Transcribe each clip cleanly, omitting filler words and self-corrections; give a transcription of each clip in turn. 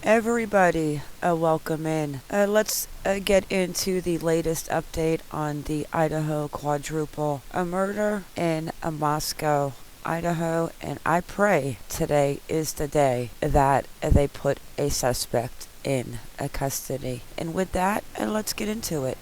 Everybody, welcome in. Let's get into the latest update on the Idaho Quadruple, a murder in Moscow, Idaho, and I pray today is the day that they put a suspect in custody. And with that, let's get into it.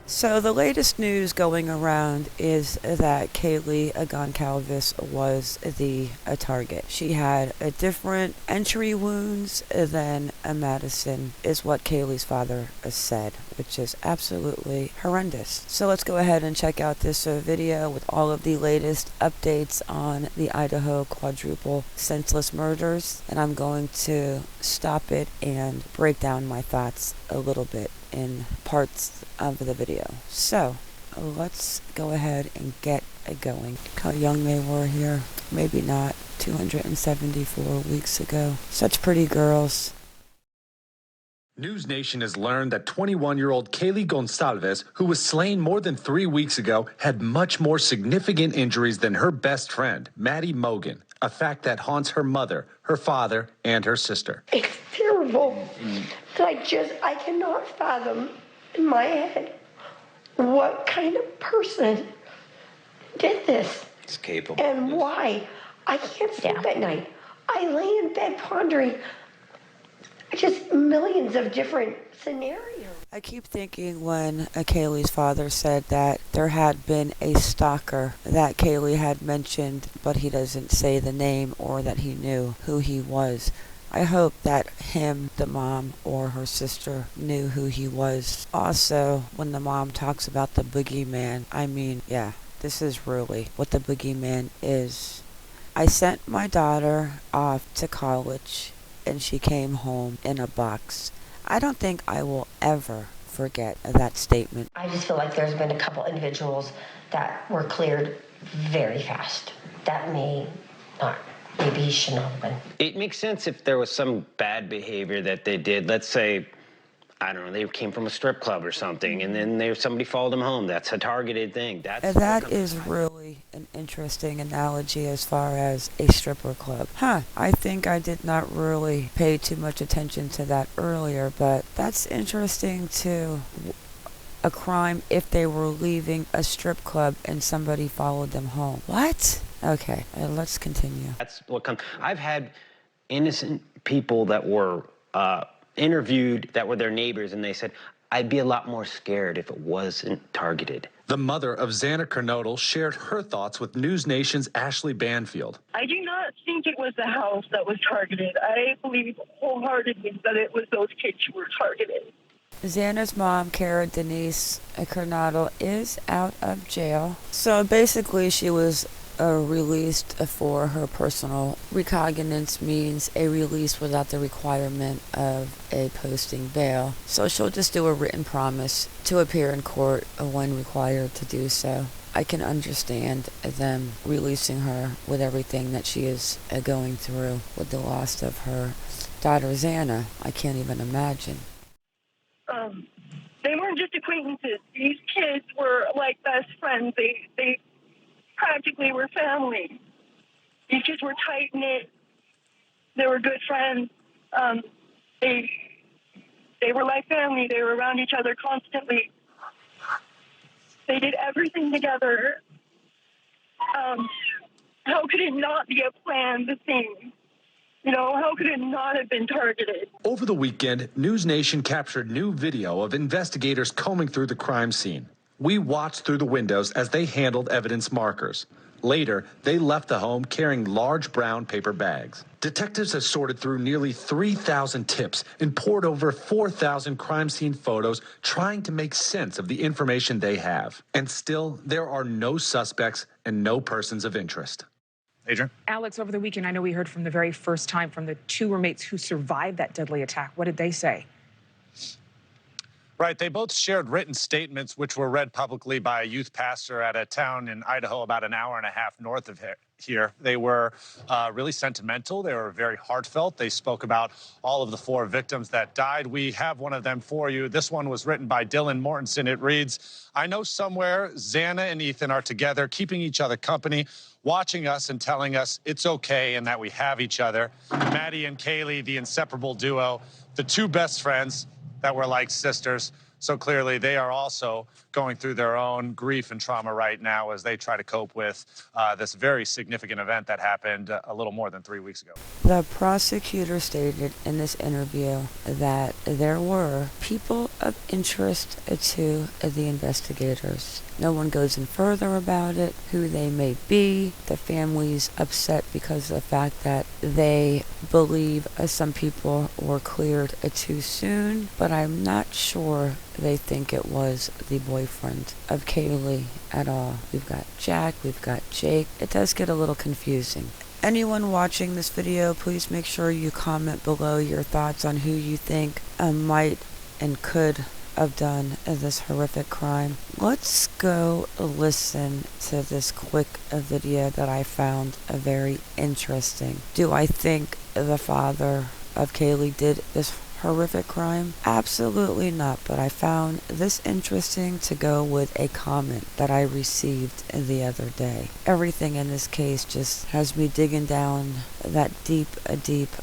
So the latest news going around is that Kaylee Goncalves was the target. She had a different entry wounds than Madison, is what Kaylee's father said, which is absolutely horrendous. So let's go ahead and check out this video with all of the latest updates on the Idaho Quadruple senseless murders, and I'm going to stop it and break down my thoughts a little bit in parts of the video. So let's go ahead and get going. Look how young they were here. Maybe not 274 weeks ago. Such pretty girls. News Nation has learned that 21-year-old Kaylee Goncalves, who was slain more than 3 weeks ago, had much more significant injuries than her best friend, Maddie Mogan, a fact that haunts her mother, her father, and her sister. It's terrible. I cannot fathom in my head what kind of person did this. It's capable. And why. I can't sleep at night. I lay in bed pondering just millions of different scenarios. I keep thinking when Kaylee's father said that there had been a stalker that Kaylee had mentioned, but he doesn't say the name or that he knew who he was. I hope that him, the mom, or her sister knew who he was. Also, when the mom talks about the boogeyman, I mean, yeah, this is really what the boogeyman is. I sent my daughter off to college and she came home in a box. I don't think I will ever forget that statement. I just feel like there's been a couple individuals that were cleared very fast. That may not. Maybe he shouldn't have been. It makes sense if there was some bad behavior that they did. Let's say, I don't know, they came from a strip club or something, and then somebody followed them home. That's a targeted thing. That is really an interesting analogy as far as a stripper club. I think I did not really pay too much attention to that earlier, but that's interesting too. A crime if they were leaving a strip club and somebody followed them home. What? Okay, let's continue. That's what comes. I've had innocent people that were interviewed that were their neighbors, and they said, I'd be a lot more scared if it wasn't targeted. The mother of Xana Kernodle shared her thoughts with News Nation's Ashley Banfield. I do not think it was the house that was targeted. I believe wholeheartedly that it was those kids who were targeted. Xana's mom, Kara Denise Kernodle, is out of jail. So basically she was released for her personal recognizance, means a release without the requirement of a posting bail. So she'll just do a written promise to appear in court when required to do so. I can understand them releasing her with everything that she is going through with the loss of her daughter Xana. I can't even imagine. They weren't just acquaintances. These kids were like best friends. They practically were family. These kids were tight-knit. They were good friends. They were like family. They were around each other constantly. They did everything together. How could it not be a planned thing? You know, how could it not have been targeted? Over the weekend, News Nation captured new video of investigators combing through the crime scene. We watched through the windows as they handled evidence markers. Later, they left the home carrying large brown paper bags. Detectives have sorted through nearly 3,000 tips and poured over 4,000 crime scene photos, trying to make sense of the information they have. And still, there are no suspects and no persons of interest. Adrian? Alex, over the weekend, I know we heard from the very first time from the two roommates who survived that deadly attack. What did they say? Right. They both shared written statements, which were read publicly by a youth pastor at a town in Idaho about an hour and a half north of here. They were really sentimental. They were very heartfelt. They spoke about all of the 4 victims that died. We have one of them for you. This one was written by Dylan Mortensen. It reads, I know somewhere Xana and Ethan are together, keeping each other company, watching us and telling us it's okay and that we have each other. Maddie and Kaylee, the inseparable duo, the 2 best friends that were like sisters. So clearly they are also going through their own grief and trauma right now as they try to cope with this very significant event that happened a little more than 3 weeks ago. The prosecutor stated in this interview that there were people of interest to the investigators. No one goes in further about it, who they may be. The family's upset because of the fact that they believe some people were cleared too soon, but I'm not sure they think it was the boyfriend of Kaylee at all. We've got Jack, we've got Jake. It does get a little confusing. Anyone watching this video, please make sure you comment below your thoughts on who you think might and could have done this horrific crime. Let's go listen to this quick video that I found very interesting. Do I think the father of Kaylee did this horrific crime? Absolutely not, but I found this interesting to go with a comment that I received the other day. Everything in this case just has me digging down that deep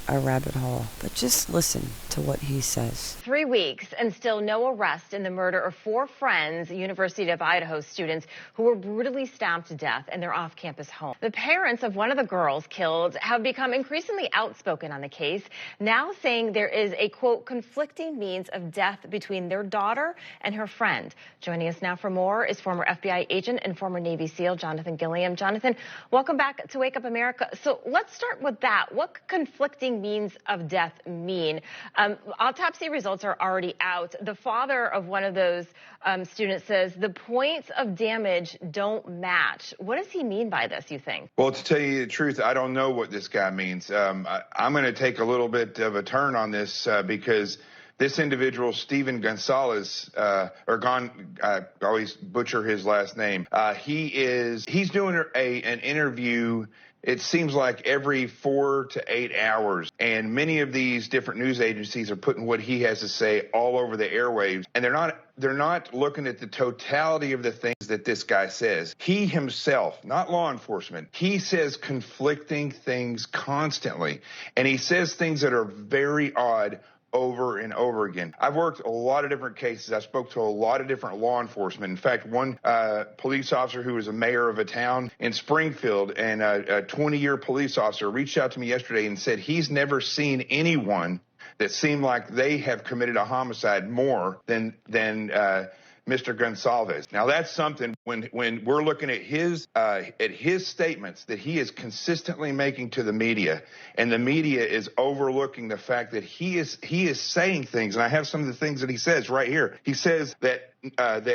rabbit hole. But just listen to what he says. 3 weeks and still no arrest in the murder of 4 friends, University of Idaho students who were brutally stabbed to death in their off-campus home. The parents of one of the girls killed have become increasingly outspoken on the case, now saying there is a, quote, conflicting means of death between their daughter and her friend. Joining us now for more is former FBI agent and former Navy SEAL Jonathan Gilliam. Jonathan, welcome back to Wake Up America. So let's start with that. What conflicting means of death mean? Autopsy results are already out. The father of one of those students says the points of damage don't match. What does he mean by this, you think? Well, to tell you the truth, I don't know what this guy means. I'm going to take a little bit of a turn on this because this individual, Steven Gonzalez, I always butcher his last name. He's doing an interview. It seems like every 4 to 8 hours, and many of these different news agencies are putting what he has to say all over the airwaves, and they're not looking at the totality of the things that this guy says. He himself, not law enforcement, he says conflicting things constantly, and he says things that are very odd over and over again. I've worked a lot of different cases. I spoke to a lot of different law enforcement. In fact, one police officer who was a mayor of a town in Springfield and a 20-year police officer reached out to me yesterday and said he's never seen anyone that seemed like they have committed a homicide more than Mr. Gonsalves. Now that's something when we're looking at his statements that he is consistently making to the media, and the media is overlooking the fact that he is saying things. And I have some of the things that he says right here. He says that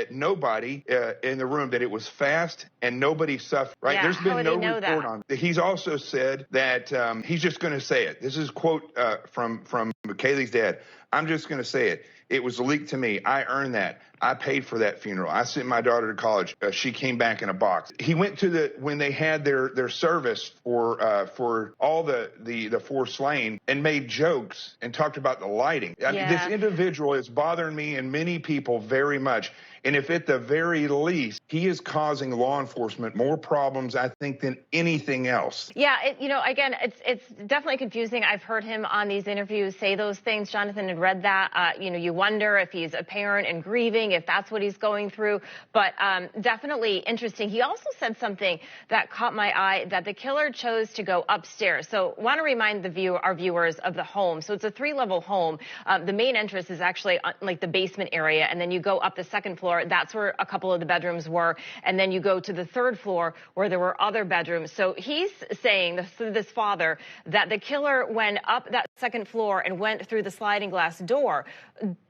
nobody in the room, that it was fast and nobody suffered. Right? Yeah, there's been no report that? on it. He's also said that he's just going to say it. This is a quote from Kaylee's dad. I'm just going to say it. It was leaked to me. I earned that. I paid for that funeral. I sent my daughter to college. She came back in a box. He went to when they had their service for all the 4 slain and made jokes and talked about the lighting. I mean, this individual is bothering me and many people very much. And if at the very least, he is causing law enforcement more problems, I think, than anything else. Yeah, again, it's definitely confusing. I've heard him on these interviews say those things. Jonathan had read that. You wonder if he's a parent and grieving, if that's what he's going through. But definitely interesting. He also said something that caught my eye, that the killer chose to go upstairs. So want to remind our viewers of the home. So it's a 3-level home. The main entrance is actually like the basement area, and then you go up the second floor. That's where a couple of the bedrooms were. And then you go to the 3rd floor where there were other bedrooms. So he's saying, this father, that the killer went up that 2nd floor and went through the sliding glass door.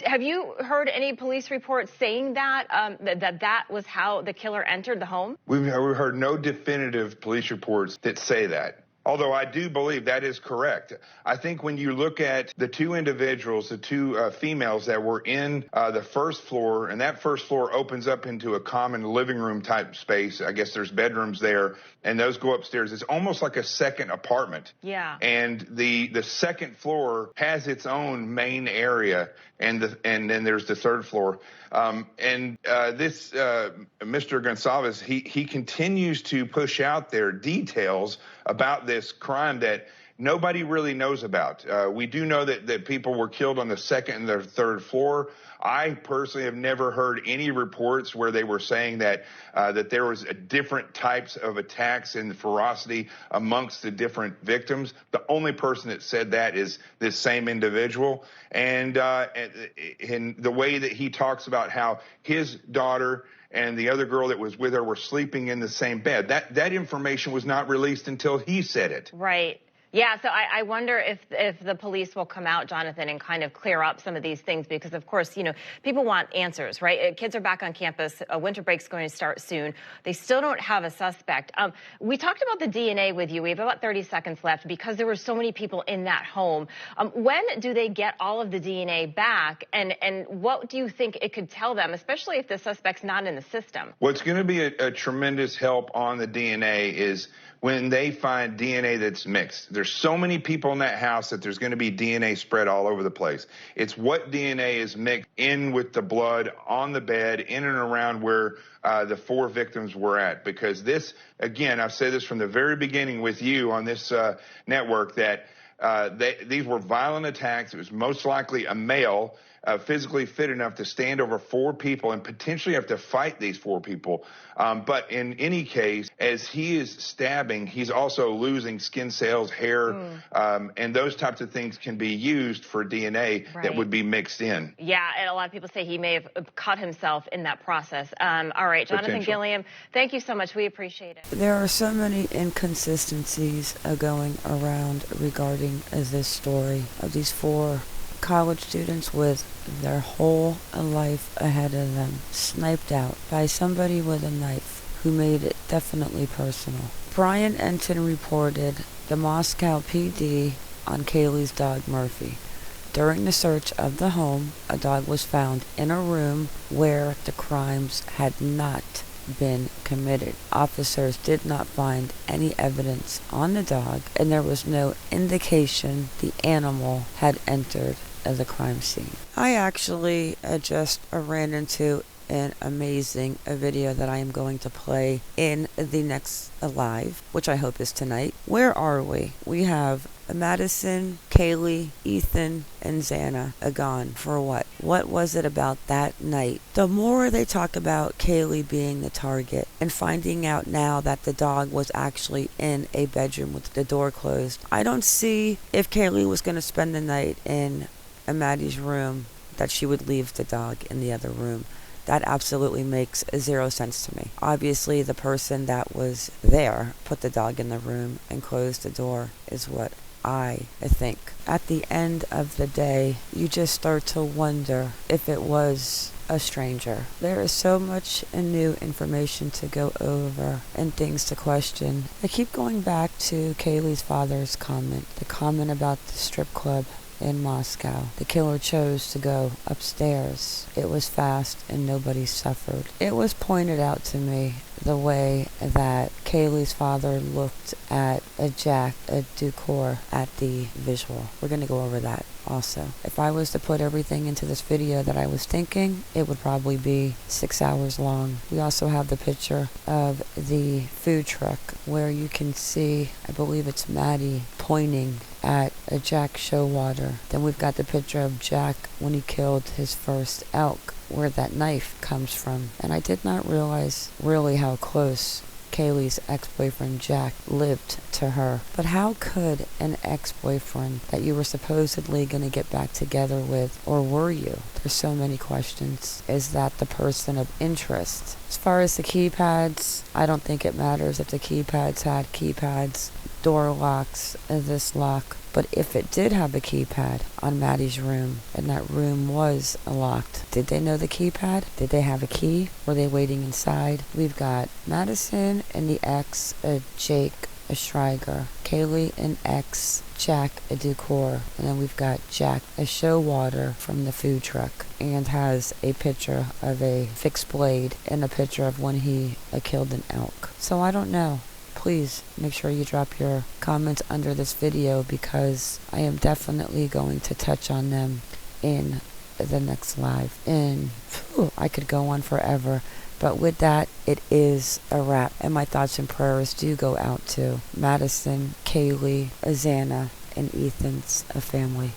Have you heard any police reports saying that, that was how the killer entered the home? We've heard no definitive police reports that say that. Although I do believe that is correct. I think when you look at the two individuals, the two females that were in the first floor, and that first floor opens up into a common living room type space. I guess there's bedrooms there, and those go upstairs. It's almost like a second apartment. Yeah. And the second floor has its own main area, and then there's the third floor. This Mr. Gonsalves, he continues to push out their details about this crime that nobody really knows about. We do know that people were killed on the second and the third floor. I personally have never heard any reports where they were saying that there was different types of attacks and ferocity amongst the different victims. The only person that said that is this same individual. And the way that he talks about how his daughter and the other girl that was with her were sleeping in the same bed, that information was not released until he said it. Right. Yeah, so I wonder if the police will come out, Jonathan, and kind of clear up some of these things because, of course, people want answers, right? Kids are back on campus. Winter break's going to start soon. They still don't have a suspect. We talked about the DNA with you. We have about 30 seconds left because there were so many people in that home. When do they get all of the DNA back, and what do you think it could tell them, especially if the suspect's not in the system? What's going to be a tremendous help on the DNA is when they find DNA that's mixed. There's so many people in that house that there's going to be DNA spread all over the place. It's what DNA is mixed in with the blood on the bed, in and around where the four victims were at. Because this, again, I've said this from the very beginning with you on this network, that these were violent attacks. It was most likely a male, physically fit enough to stand over four people and potentially have to fight these four people. But in any case, as he is stabbing, he's also losing skin cells, hair, and those types of things can be used for DNA that would be mixed in. Yeah, and a lot of people say he may have cut himself in that process. All right, Jonathan Gilliam, thank you so much. We appreciate it. There are so many inconsistencies going around regarding this story of these four college students with their whole life ahead of them, sniped out by somebody with a knife who made it definitely personal. Brian Enton reported the Moscow PD on Kaylee's dog Murphy. During the search of the home, a dog was found in a room where the crimes had not been committed. Officers did not find any evidence on the dog, and there was no indication the animal had entered the crime scene. I actually just ran into an amazing video that I am going to play in the next live, which I hope is tonight. Where are we? We have Madison, Kaylee, Ethan, and Xana gone for what? What was it about that night? The more they talk about Kaylee being the target and finding out now that the dog was actually in a bedroom with the door closed, I don't see if Kaylee was going to spend the night in Maddie's room that she would leave the dog in the other room. That absolutely makes zero sense to me. Obviously, the person that was there put the dog in the room and closed the door is what I think. At the end of the day, you just start to wonder if it was a stranger. There is so much new information to go over and things to question. I keep going back to Kaylee's father's comment, the comment about the strip club in Moscow. The killer chose to go upstairs. It was fast and nobody suffered. It was pointed out to me the way that Kaylee's father looked at Jack Ducour at the visual. We're going to go over that also. If I was to put everything into this video that I was thinking, it would probably be 6 hours long. We also have the picture of the food truck where you can see, I believe it's Maddie, pointing at a Jack Showalter. Then we've got the picture of Jack when he killed his first elk, where that knife comes from. And I did not realize really how close Kaylee's ex-boyfriend Jack lived to her. But how could an ex-boyfriend that you were supposedly going to get back together with, or were you? There's so many questions. Is that the person of interest? As far as the keypads, I don't think it matters if the keypads had keypads, door locks, this lock. But if it did have a keypad on Maddie's room, and that room was locked, did they know the keypad? Did they have a key? Were they waiting inside? We've got Madison and the ex, Jake a Schreiger, Kaylee an X, Jack a Decor, and then we've got Jack a Showwater from the food truck, and has a picture of a fixed blade and a picture of when he killed an elk. So I don't know. Please make sure you drop your comments under this video, because I am definitely going to touch on them in the next live. And I could go on forever. But with that, it is a wrap. And my thoughts and prayers do go out to Madison, Kaylee, Azana, and Ethan's family.